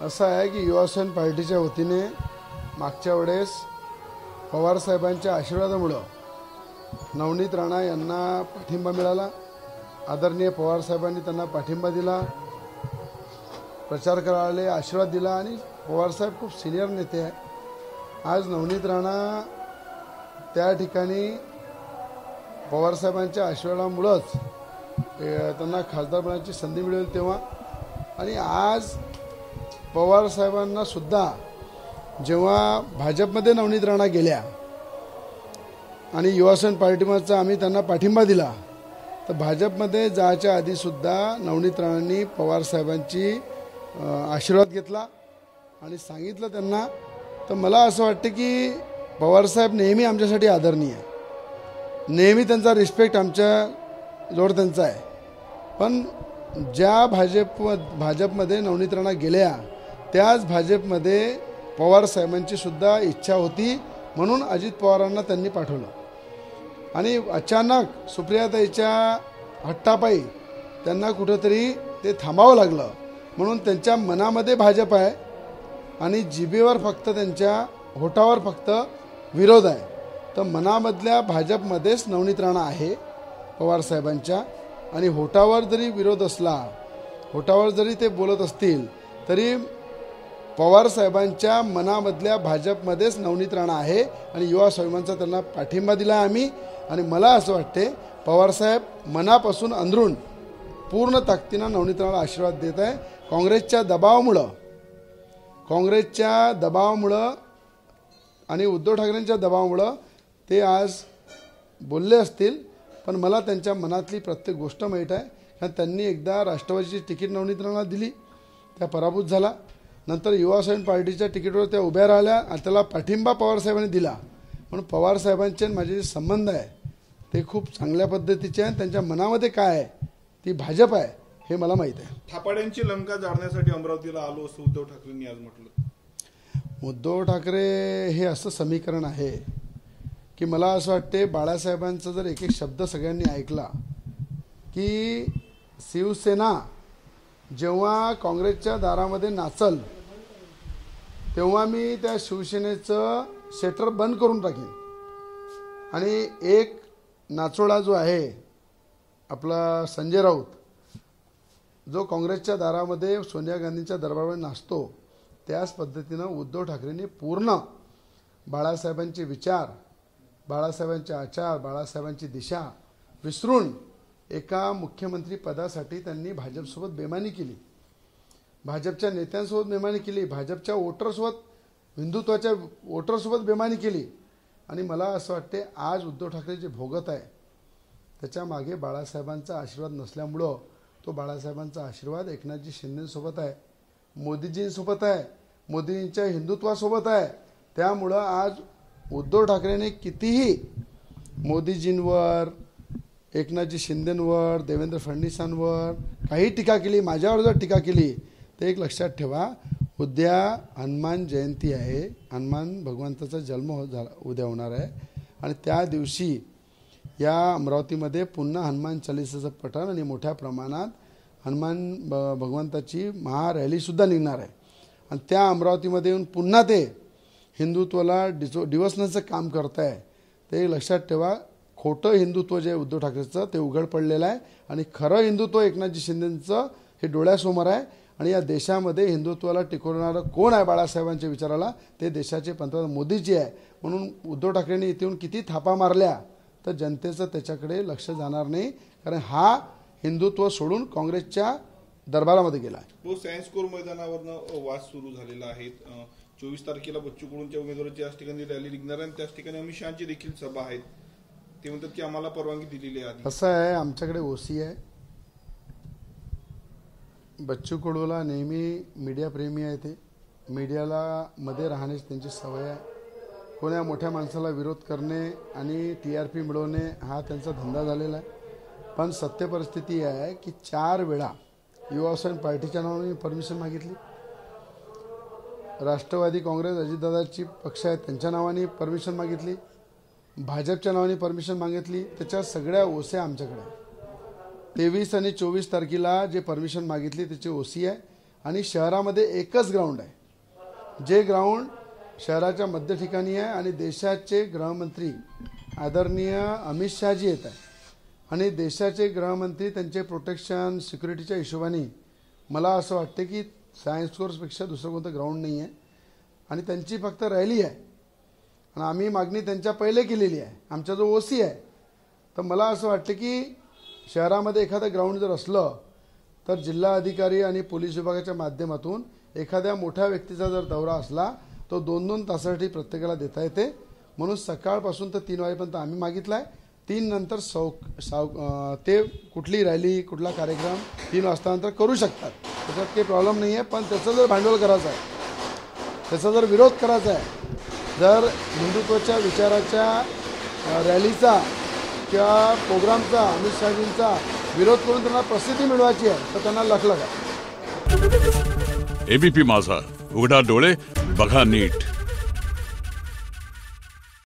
असं आहे की युवासेना पार्टीच्या वतीने मागच्या वेळेस पवार साहेबांच्या आशीर्वादामुळे नवनीत राणा यांना पाठिंबा मिळाला। आदरणीय पवार साहेबांनी त्यांना पाठिंबा दिला, प्रचार करायला आशीर्वाद दिला आणि पवार साहेब खूप सिनियर नेते आहे। आज नवनीत राणा त्या ठिकाणी पवार साहेबांच्या आशीर्वादामुळेच त्यांना खासदार बनण्याची संधी मिळेल तेव्हा, आणि आज पवार साहेबांना सुद्धा जेव्हा भाजपमध्ये नवनीत राणा गेल्या आणि युवासेना पार्टीचा आम्ही त्यांना पाठिंबा दिला, तर भाजपमध्ये जायच्या आधी सुद्धा नवनीत राणांनी पवार साहेबांची आशीर्वाद घेतला आणि सांगितलं त्यांना। तर मला असं वाटतं की पवार साहेब नेहमी आमच्यासाठी आदरणीय आहे, नेहमी त्यांचा रिस्पेक्ट आमच्या जोर त्यांचा आहे। पण ज्या भाजपमध्ये नवनीत राणा गेल्या त्याच भाजपमध्ये पवार साहेबांची सुद्धा इच्छा होती, म्हणून अजित पवारांना त्यांनी पाठवलं आणि अचानक सुप्रियाताईच्या हट्टापायी त्यांना कुठेतरी ते थांबावं लागलं। म्हणून त्यांच्या मनामध्ये भाजप आहे आणि जिभेवर फक्त त्यांच्या होठावर फक्त विरोध आहे। तर मनामधल्या भाजपमध्येच नवनीत राणा आहे पवार साहेबांच्या, आणि होठावर जरी विरोध असला, होठावर जरी ते बोलत असतील तरी पवार साहेबांच्या मनामधल्या भाजपमध्येच नवनीत राणा आहे आणि युवा स्वाभिमानचा त्यांना पाठिंबा दिला आम्ही। आणि मला असं वाटते पवार साहेब मनापासून अंदरून पूर्ण ताकदीनं नवनीत राणाला आशीर्वाद देत आहे। काँग्रेसच्या दबावामुळं आणि उद्धव ठाकरेंच्या दबावामुळं ते आज बोलले असतील, पण मला त्यांच्या मनातली प्रत्येक गोष्ट माहीत आहे। कारण त्यांनी एकदा राष्ट्रवादीची तिकीट नवनीत राणाला दिली, त्या पराभूत झाला, नंतर युवासेना पार्टीच्या तिकीटवर त्या उभ्या राहिल्या आणि त्याला पाठिंबा पवार साहेबांनी दिला। म्हणून पवार साहेबांचे माझे जे संबंध आहे ते खूप चांगल्या पद्धतीचे आहे। त्यांच्या मनामध्ये काय आहे ती भाजप आहे हे मला माहीत आहे। थापाड्यांची लंका जाळण्यासाठी अमरावतीला आलो असं उद्धव ठाकरेंनी आज म्हटलं। उद्धव ठाकरे हे असं समीकरण आहे की मला असं वाटते बाळासाहेबांचा जर एक एक शब्द सगळ्यांनी ऐकला की शिवसेना जेव्हा काँग्रेसच्या दारामध्ये नाचल तेव्हा मी त्या शिवसेनेचं शटर बंद करून टाकीन, आणि एक नाचोळा जो आहे आपला संजय राऊत, जो काँग्रेसच्या दारामध्ये सोनिया गांधींच्या दरबारामध्ये नाचतो, त्याच पद्धतीनं उद्धव ठाकरेंनी पूर्ण बाळासाहेबांचे विचार, बाळासाहेबांचे आचार, बाळासाहेबांची दिशा विसरून एका मुख्यमंत्री पदासाठी त्यांनी भाजपसोबत बेमानी केली, भाजपच्या नेत्यांसोबत बेमानी केली, भाजपच्या वोटरसोबत, हिंदुत्वाच्या वोटरसोबत बेमानी केली। आणि मला असं वाटते आज उद्धव ठाकरे जे भोगत आहे त्याच्या मागे बाळासाहेबांचा आशीर्वाद नसल्यामुळं, तो बाळासाहेबांचा आशीर्वाद एकनाथजी शिंदेसोबत आहे, मोदीजींसोबत आहे, मोदींच्या हिंदुत्वासोबत आहे। त्यामुळं आज उद्धव ठाकरेने कितीही मोदीजींवर, एकनाथजी शिंदेंवर, देवेंद्र फडणवीसांवर काही टीका केली, माझ्यावर जर टीका केली तर एक लक्षात ठेवा, उद्या हनुमान जयंती आहे, हनुमान भगवंताचा जन्म उद्या होणार आहे, आणि त्या दिवशी या अमरावतीमध्ये पुन्हा हनुमान चालीसाचं पठण आणि मोठ्या प्रमाणात हनुमान भगवंताची महारॅलीसुद्धा निघणार आहे। आणि त्या अमरावतीमध्ये येऊन पुन्हा ते हिंदुत्वाला डिवसण्याचं काम करत आहे। ते लक्षात ठेवा, खोटं हिंदुत्व जे उद्धव ठाकरेचं ते उघड पडलेलं आहे आणि खरं हिंदुत्व एकनाथजी शिंदेंचं हे डोळ्यासमोर आहे। आणि या देशामध्ये हिंदुत्वाला टिकवणारं कोण आहे बाळासाहेबांच्या विचाराला, ते देशाचे पंतप्रधान मोदीजी आहे। म्हणून उद्धव ठाकरेंनी इथे येऊन किती थापा मारल्या तर जनतेचं त्याच्याकडे लक्ष जाणार नाही, कारण हा हिंदुत्व सोडून काँग्रेसच्या दरबारामध्ये गेला आहे। सायन्स कोर मैदानावरनं वाद सुरू झालेला आहे। 24 तारखेला बच्चू कडूंच्या उमेदवाराची याच ठिकाणी रॅली निघणार आहे आणि त्याच ठिकाणी अमित शहाची देखील सभा आहेत। ते म्हणतात की आम्हाला परवानगी दिलेली आहे। असं आहे, आमच्याकडे ओसी आहे, बच्चू कडूला नेहमी मीडिया प्रेमी आहे, ते मीडियाला मध्ये राहण्याची त्यांची सवय आहे। कोण्या मोठ्या माणसाला विरोध करणे आणि TRP मिळवणे हा त्यांचा धंदा झालेला आहे। पण सत्य परिस्थिती आहे की 4 वेळा युवासेना पार्टीच्या नावाने परमिशन मागितली, राष्ट्रवादी काँग्रेस अजितदादाची पक्ष आहे त्यांच्या नावाने परमिशन मागितली, भाजपच्या नावाने परमिशन मागितली, त्याच्या सगळ्या ओसे आमच्याकडे 23 आणि 24 तारखेला जे परमिशन मागितली त्याची ओसी आहे आणि शहरामध्ये एकच ग्राउंड आहे, जे ग्राउंड शहराच्या मध्य ठिकाणी आहे आणि देशाचे गृहमंत्री आदरणीय अमित शहाजी येत आहे आणि देशाचे गृहमंत्री त्यांचे प्रोटेक्शन सिक्युरिटीच्या हिशोबाने मला असं वाटते की सायन्स कोर्सपेक्षा दुसरं कोणतं ग्राउंड नाही आहे आणि त्यांची फक्त रॅली आहे आणि आम्ही मागणी त्यांच्या पहिले केलेली आहे, आमचा जो ओसी आहे. तर मला असं वाटतं की शहरामध्ये एखादं ग्राउंड जर असलं तर जिल्हा अधिकारी आणि पोलीस विभागाच्या माध्यमातून एखाद्या मोठ्या व्यक्तीचा जर दौरा असला तो 2-2 तासासाठी प्रत्येकाला देता येते. म्हणून सकाळपासून तर 3 वाजेपर्यंत आम्ही मागितला आहे. 3 नंतर ते कुठली रॅली कुठला कार्यक्रम 3 वाजतानंतर करू शकतात, त्याच्यात काही प्रॉब्लेम नाही आहे. पण त्याचं जर भांडवल करायचं आहे, त्याचा जर विरोध करायचा आहे, जर हिंदुत्वाच्या विचाराच्या रॅलीचा किंवा प्रोग्रामचा अमित शहाजींचा विरोध करून त्यांना प्रसिद्धी मिळवायची आहे तर त्यांना लखलख आहे. एबीपी माझा, उघडा डोळे बघा नीट.